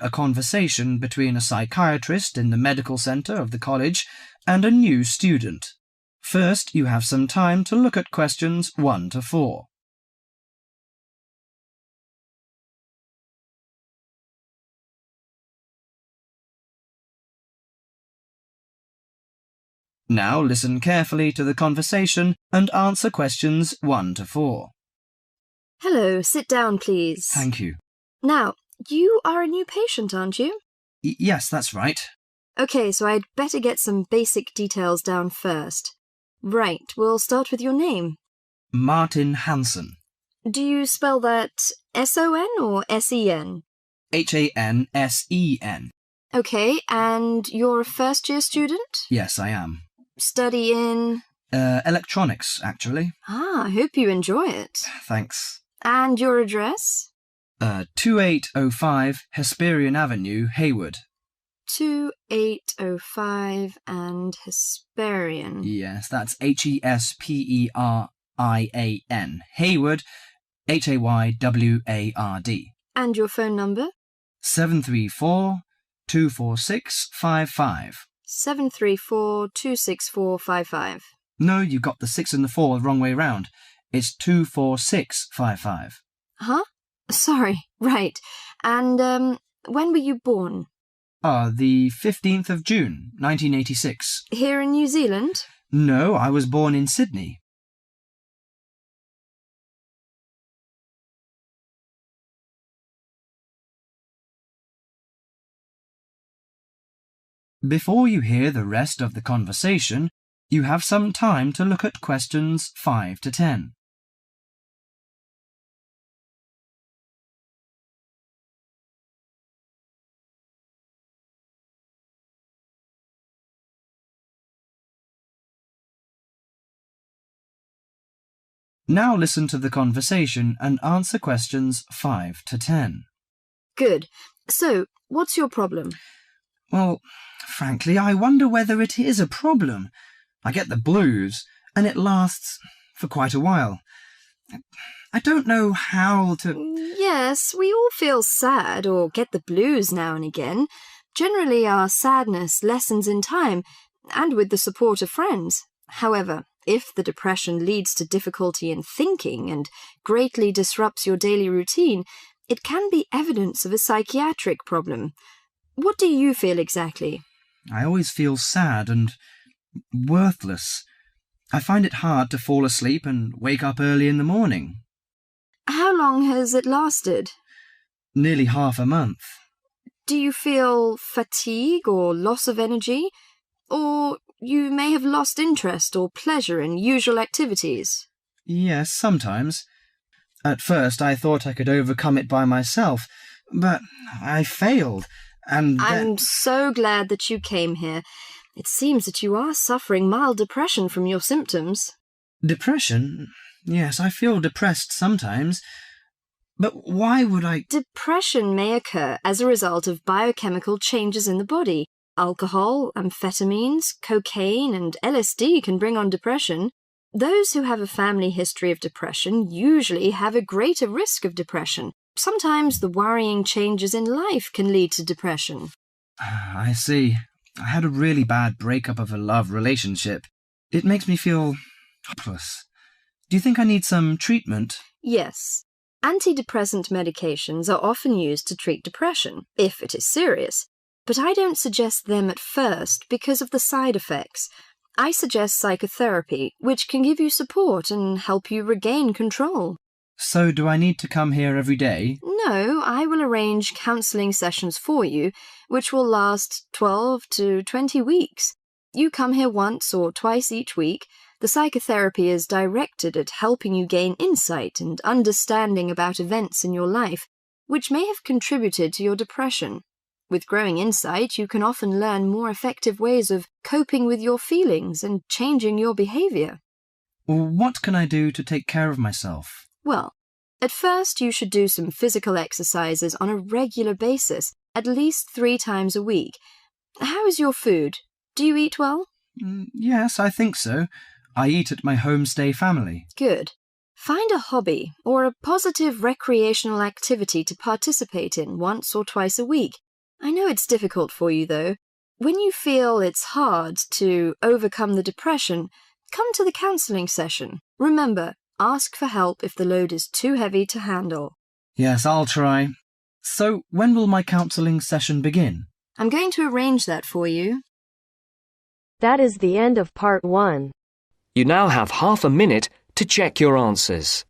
a conversation between a psychiatrist in the medical centre of the college and a new student. First, you have some time to look at questions 1 to 4. Now listen carefully to the conversation and answer questions 1 to 4. Hello, sit down, please. Thank you. Now, you are a new patient, aren't you? Yes, that's right. OK, so I'd better get some basic details down first. Right, we'll start with your name. Martin Hansen. Do you spell that S-O-N or S-E-N? Hansen. OK, and you're a first-year student? Yes, I am. Study in? Electronics, actually. I hope you enjoy it. Thanks. And your address? 2805 Hesperian Avenue, Hayward. 2805 and Hesperian. Yes, that's Hesperian. Hayward, Hayward. And your phone number? 734-246-55. 734-264-55. No, you got the 6 and the 4 the wrong way round. It's 246-55. Huh? Sorry, right. And, when were you born? The 15th of June, 1986. Here in New Zealand? No, I was born in Sydney. Before you hear the rest of the conversation, you have some time to look at questions 5 to 10. Now listen to the conversation and answer questions 5 to 10. Good. So, what's your problem? Well, frankly, I wonder whether it is a problem. I get the blues, and it lasts for quite a while. I don't know how to... Yes, we all feel sad or get the blues now and again. Generally, our sadness lessens in time, and with the support of friends. However, if the depression leads to difficulty in thinking and greatly disrupts your daily routine, it can be evidence of a psychiatric problem. What do you feel exactly? I always feel sad and worthless. I find it hard to fall asleep and wake up early in the morning. How long has it lasted? Nearly half a month. Do you feel fatigue or loss of energy? Or you may have lost interest or pleasure in usual activities? Yes, sometimes. At first I thought I could overcome it by myself, but I failed, and I'm so glad that you came here. It seems that you are suffering mild depression from your symptoms. Depression? Yes, I feel depressed sometimes. But why would I... Depression may occur as a result of biochemical changes in the body. Alcohol, amphetamines, cocaine, and LSD can bring on depression. Those who have a family history of depression usually have a greater risk of depression. Sometimes the worrying changes in life can lead to depression. I see. I had a really bad breakup of a love relationship. It makes me feel hopeless. Do you think I need some treatment? Yes. Antidepressant medications are often used to treat depression, if it is serious. But I don't suggest them at first because of the side effects. I suggest psychotherapy, which can give you support and help you regain control. So do I need to come here every day? No, I will arrange counselling sessions for you, which will last 12 to 20 weeks. You come here once or twice each week. The psychotherapy is directed at helping you gain insight and understanding about events in your life, which may have contributed to your depression. With growing insight, you can often learn more effective ways of coping with your feelings and changing your behaviour. What can I do to take care of myself? Well, at first you should do some physical exercises on a regular basis, at least 3 times a week. How is your food? Do you eat well? Yes, I think so. I eat at my homestay family. Good. Find a hobby or a positive recreational activity to participate in once or twice a week. I know it's difficult for you, though. When you feel it's hard to overcome the depression, come to the counselling session. Remember, ask for help if the load is too heavy to handle. Yes, I'll try. So, when will my counselling session begin? I'm going to arrange that for you. That is the end of part 1. You now have half a minute to check your answers.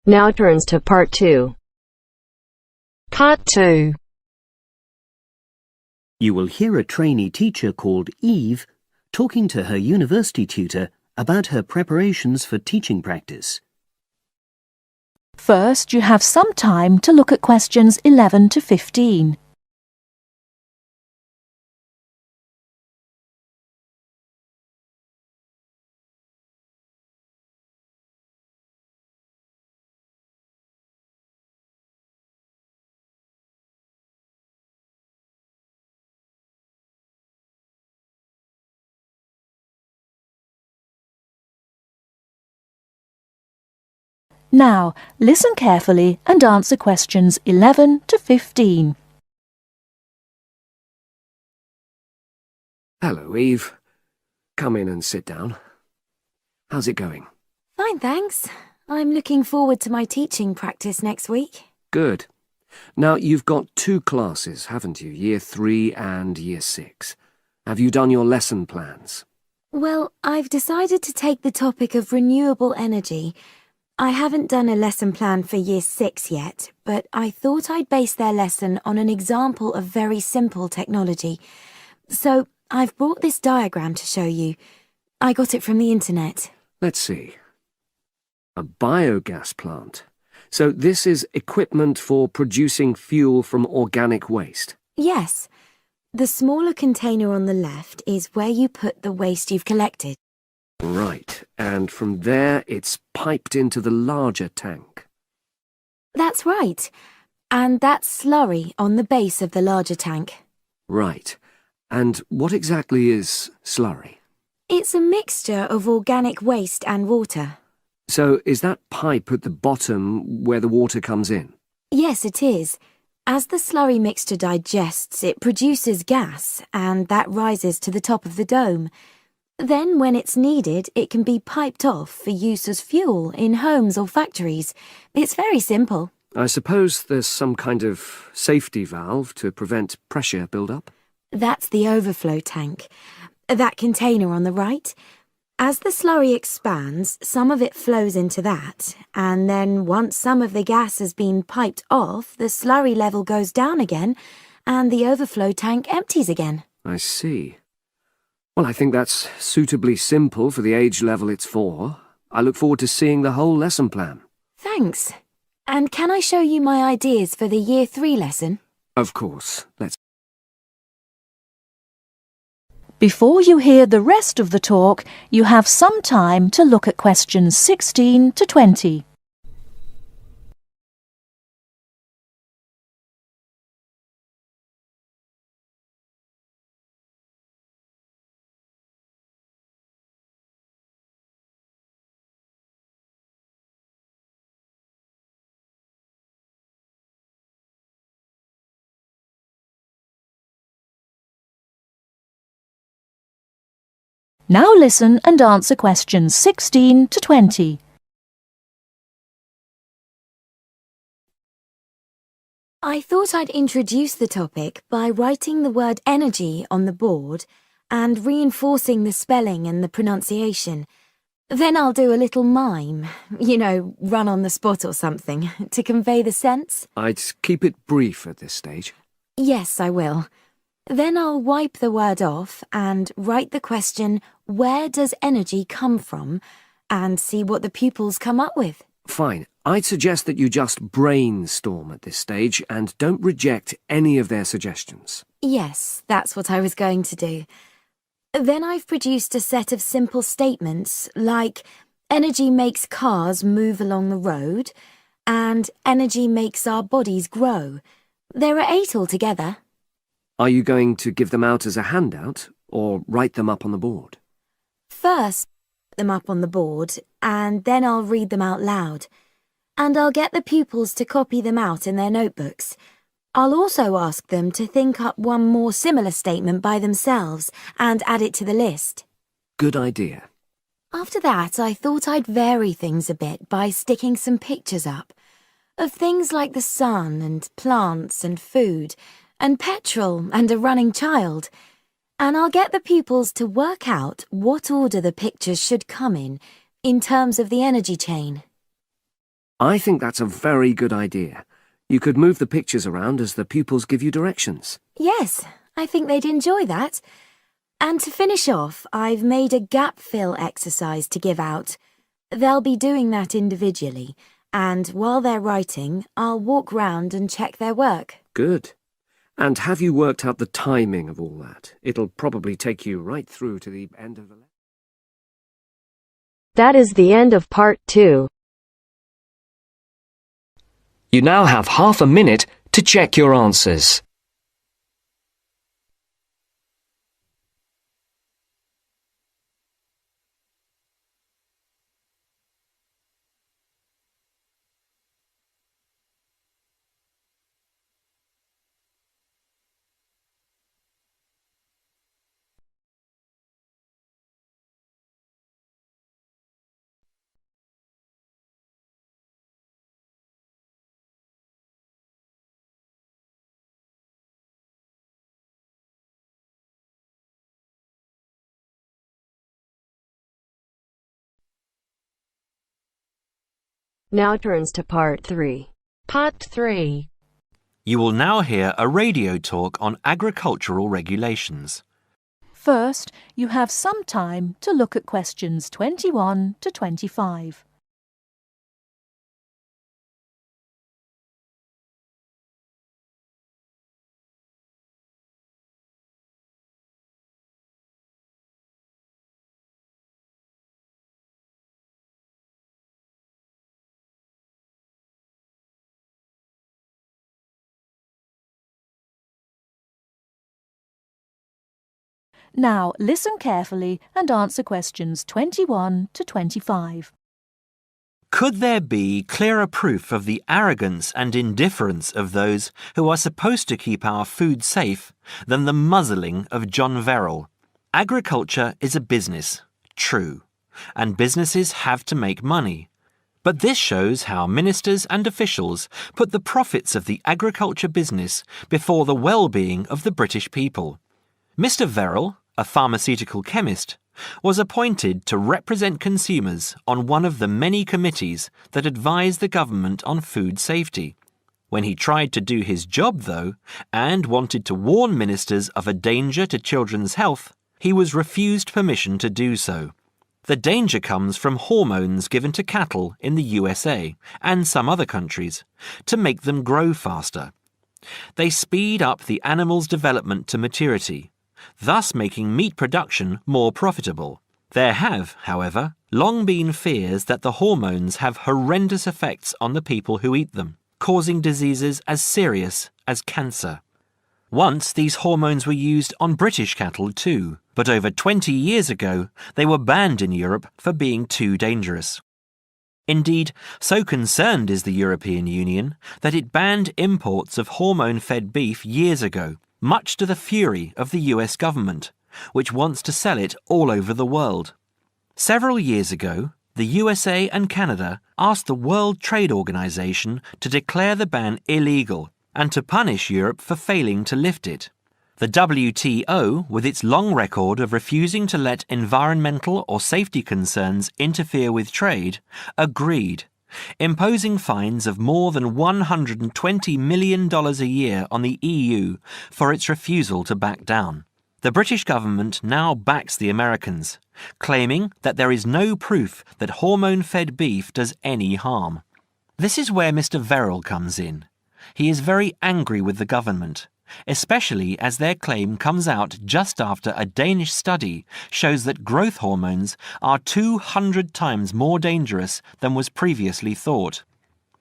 Now turns to part 2. Part 2. You will hear a trainee teacher called Eve talking to her university tutor about her preparations for teaching practice. First, you have some time to look at questions 11 to 15. Now, listen carefully and answer questions 11 to 15. Hello, Eve. Come in and sit down. How's it going? Fine, thanks. I'm looking forward to my teaching practice next week. Good. Now, you've got 2 classes, haven't you? Year 3 and Year 6. Have you done your lesson plans? Well, I've decided to take the topic of renewable energy. I haven't done a lesson plan for Year 6 yet, but I thought I'd base their lesson on an example of very simple technology. So, I've brought this diagram to show you. I got it from the internet. Let's see. A biogas plant. So this is equipment for producing fuel from organic waste? Yes. The smaller container on the left is where you put the waste you've collected. Right, and from there it's piped into the larger tank. That's right. And that's slurry on the base of the larger tank. Right. And what exactly is slurry? It's a mixture of organic waste and water. So is that pipe at the bottom where the water comes in? Yes, it is. As the slurry mixture digests, it produces gas, and that rises to the top of the dome. Then, when it's needed, it can be piped off for use as fuel in homes or factories. It's very simple. I suppose there's some kind of safety valve to prevent pressure build-up? That's the overflow tank. That container on the right. As the slurry expands, some of it flows into that, and then once some of the gas has been piped off, the slurry level goes down again, and the overflow tank empties again. I see. Well, I think that's suitably simple for the age level it's for. I look forward to seeing the whole lesson plan. Thanks. And can I show you my ideas for the Year 3 lesson? Of course. Let's... Before you hear the rest of the talk, you have some time to look at questions 16 to 20. Now listen and answer questions 16 to 20. I thought I'd introduce the topic by writing the word energy on the board and reinforcing the spelling and the pronunciation. Then I'll do a little mime, run on the spot or something, to convey the sense. I'd keep it brief at this stage. Yes, I will. Then I'll wipe the word off and write the question, where does energy come from, and see what the pupils come up with. Fine. I'd suggest that you just brainstorm at this stage and don't reject any of their suggestions. Yes, that's what I was going to do. Then I've produced a set of simple statements like, energy makes cars move along the road, and energy makes our bodies grow. There are 8 altogether. Are you going to give them out as a handout or write them up on the board? First, them up on the board, and then I'll read them out loud. And I'll get the pupils to copy them out in their notebooks. I'll also ask them to think up one more similar statement by themselves and add it to the list. Good idea. After that, I thought I'd vary things a bit by sticking some pictures up of things like the sun and plants and food and petrol and a running child. And I'll get the pupils to work out what order the pictures should come in terms of the energy chain. I think that's a very good idea. You could move the pictures around as the pupils give you directions. Yes, I think they'd enjoy that. And to finish off, I've made a gap fill exercise to give out. They'll be doing that individually, and while they're writing, I'll walk round and check their work. Good. And have you worked out the timing of all that? It'll probably take you right through to the end of the lesson. That is the end of part 2. You now have half a minute to check your answers. Now turns to part 3. Part 3. You will now hear a radio talk on agricultural regulations. First, you have some time to look at questions 21 to 25. Now listen carefully and answer questions 21 to 25. Could there be clearer proof of the arrogance and indifference of those who are supposed to keep our food safe than the muzzling of John Verrill? Agriculture is a business, true, and businesses have to make money. But this shows how ministers and officials put the profits of the agriculture business before the well-being of the British people. Mr. Verrill, a pharmaceutical chemist, was appointed to represent consumers on one of the many committees that advise the government on food safety. When he tried to do his job, though, and wanted to warn ministers of a danger to children's health, he was refused permission to do so. The danger comes from hormones given to cattle in the USA and some other countries to make them grow faster. They speed up the animal's development to maturity, thus making meat production more profitable. There have, however, long been fears that the hormones have horrendous effects on the people who eat them, causing diseases as serious as cancer. Once these hormones were used on British cattle too, but over 20 years ago they were banned in Europe for being too dangerous. Indeed, so concerned is the European Union that it banned imports of hormone-fed beef years ago, much to the fury of the US government, which wants to sell it all over the world. Several years ago, the USA and Canada asked the World Trade Organization to declare the ban illegal and to punish Europe for failing to lift it. The WTO, with its long record of refusing to let environmental or safety concerns interfere with trade, agreed, imposing fines of more than $120 million a year on the EU for its refusal to back down. The British government now backs the Americans, claiming that there is no proof that hormone-fed beef does any harm. This is where Mr. Verrill comes in. He is very angry with the government, especially as their claim comes out just after a Danish study shows that growth hormones are 200 times more dangerous than was previously thought.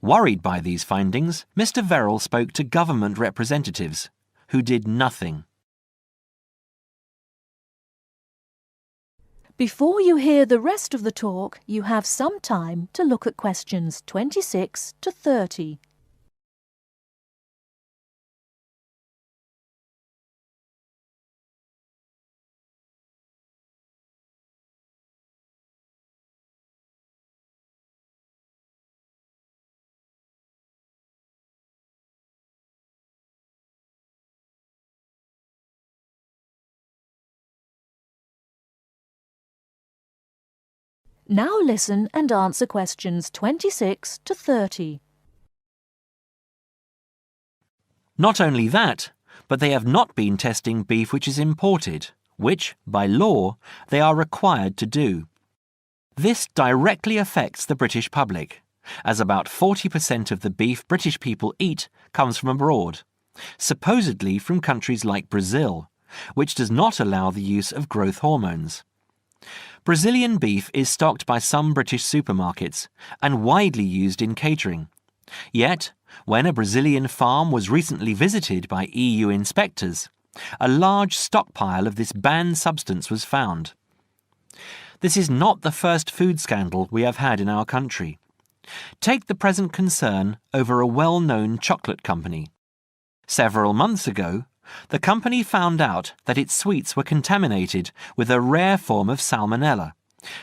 Worried by these findings, Mr. Verrill spoke to government representatives, who did nothing. Before you hear the rest of the talk, you have some time to look at questions 26 to 30. Now listen and answer questions 26 to 30. Not only that, but they have not been testing beef which is imported, which, by law, they are required to do. This directly affects the British public, as about 40% of the beef British people eat comes from abroad, supposedly from countries like Brazil, which does not allow the use of growth hormones. Brazilian beef is stocked by some British supermarkets and widely used in catering. Yet, when a Brazilian farm was recently visited by EU inspectors, a large stockpile of this banned substance was found. This is not the first food scandal we have had in our country. Take the present concern over a well-known chocolate company. Several months ago, the company found out that its sweets were contaminated with a rare form of salmonella,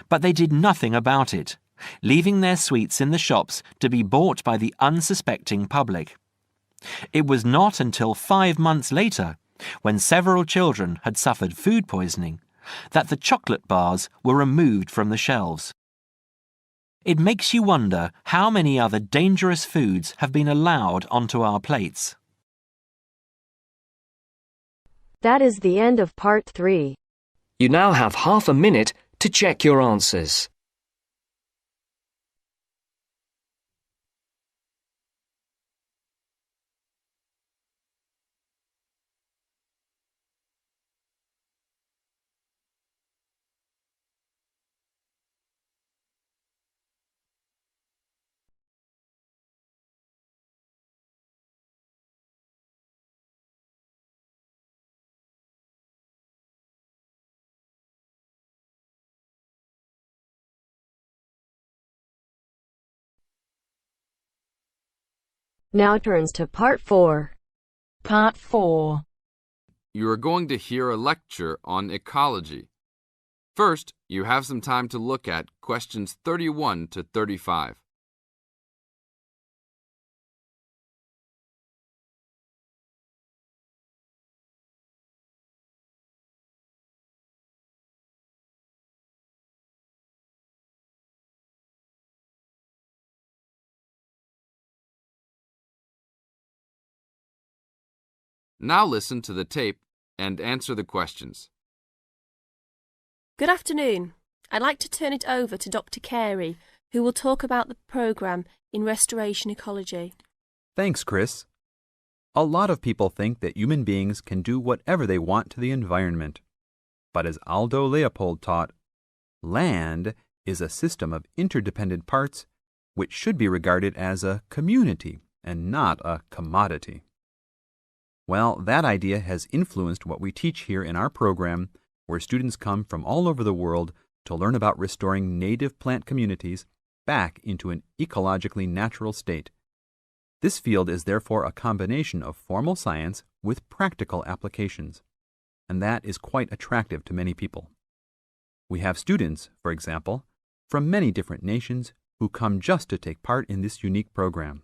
but they did nothing about it, leaving their sweets in the shops to be bought by the unsuspecting public. It was not until 5 months later, when several children had suffered food poisoning, that the chocolate bars were removed from the shelves. It makes you wonder how many other dangerous foods have been allowed onto our plates. That is the end of part 3. You now have half a minute to check your answers. Now turns to part 4. Part 4. You are going to hear a lecture on ecology. First, you have some time to look at questions 31 to 35. Now listen to the tape and answer the questions. Good afternoon. I'd like to turn it over to Dr. Carey, who will talk about the programme in restoration ecology. Thanks, Chris. A lot of people think that human beings can do whatever they want to the environment. But as Aldo Leopold taught, land is a system of interdependent parts which should be regarded as a community and not a commodity. Well, that idea has influenced what we teach here in our program, where students come from all over the world to learn about restoring native plant communities back into an ecologically natural state. This field is therefore a combination of formal science with practical applications, and that is quite attractive to many people. We have students, for example, from many different nations who come just to take part in this unique program.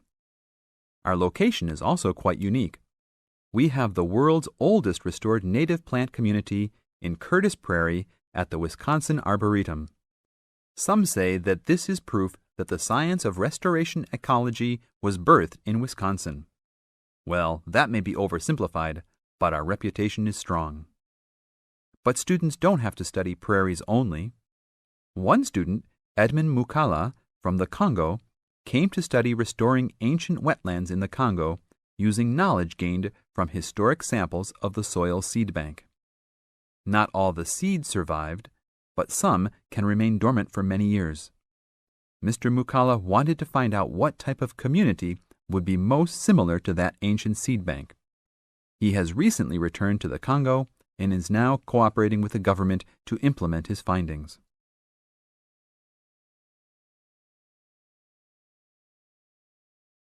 Our location is also quite unique. We have the world's oldest restored native plant community in Curtis Prairie at the Wisconsin Arboretum. Some say that this is proof that the science of restoration ecology was birthed in Wisconsin. Well, that may be oversimplified, but our reputation is strong. But students don't have to study prairies only. One student, Edmund Mukala from the Congo, came to study restoring ancient wetlands in the Congo using knowledge gained from historic samples of the soil seed bank. Not all the seeds survived, but some can remain dormant for many years. Mr. Mukala wanted to find out what type of community would be most similar to that ancient seed bank. He has recently returned to the Congo and is now cooperating with the government to implement his findings.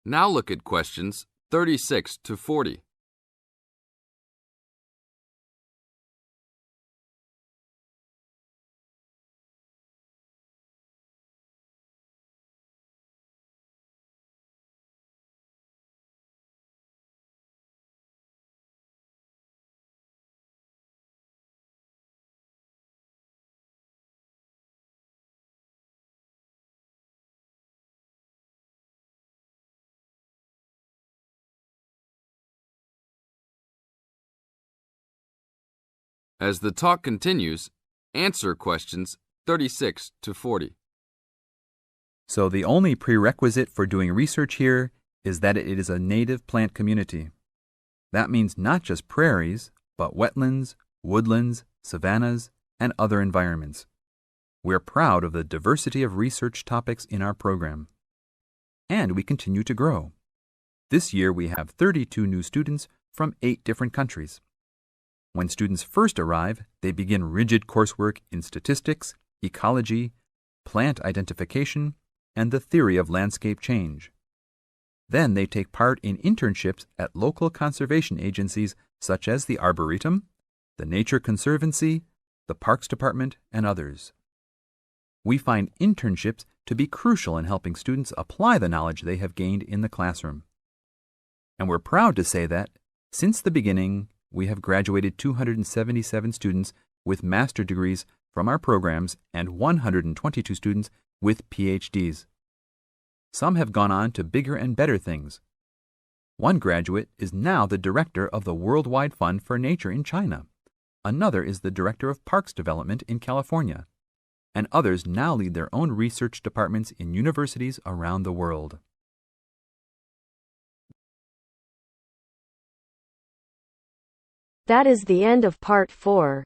Now look at questions 36 to 40. As the talk continues, answer questions 36 to 40. So the only prerequisite for doing research here is that it is a native plant community. That means not just prairies, but wetlands, woodlands, savannas, and other environments. We're proud of the diversity of research topics in our program. And we continue to grow. This year we have 32 new students from 8 different countries. When students first arrive, they begin rigid coursework in statistics, ecology, plant identification, and the theory of landscape change. Then they take part in internships at local conservation agencies such as the Arboretum, the Nature Conservancy, the Parks Department, and others. We find internships to be crucial in helping students apply the knowledge they have gained in the classroom. And we're proud to say that, since the beginning, we have graduated 277 students with master degrees from our programs and 122 students with PhDs. Some have gone on to bigger and better things. One graduate is now the director of the Worldwide Fund for Nature in China. Another is the director of Parks Development in California. And others now lead their own research departments in universities around the world. That is the end of part 4.